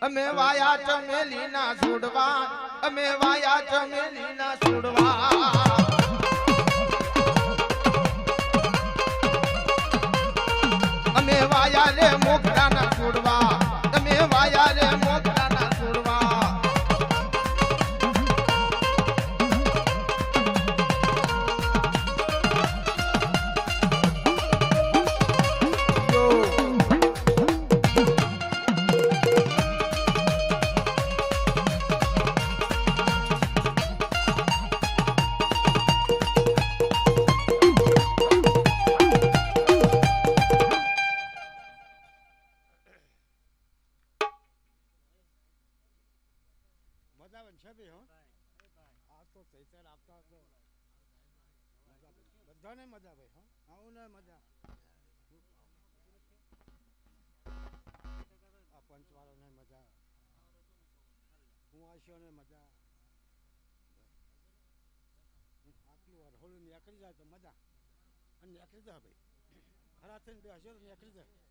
અમે વાયા ચમેલી ના છોડવા, અમે વાયા ચમેલી ના છોડવા, અમે વાયા રે મોગરા ના છોડવા, અમે વાયા રે મોગરા ના છોડવા. બધાને મજા ભાઈ. હા આવું ને મજા આ પંચવાળાને મજા, કુંવાસીઓને મજા. આટલું અરહોળું નીકળી જાય તો મજા, અને નીકળી જાય ભાઈ. ખરા થઈને બે હશે તો નીકળી જાય.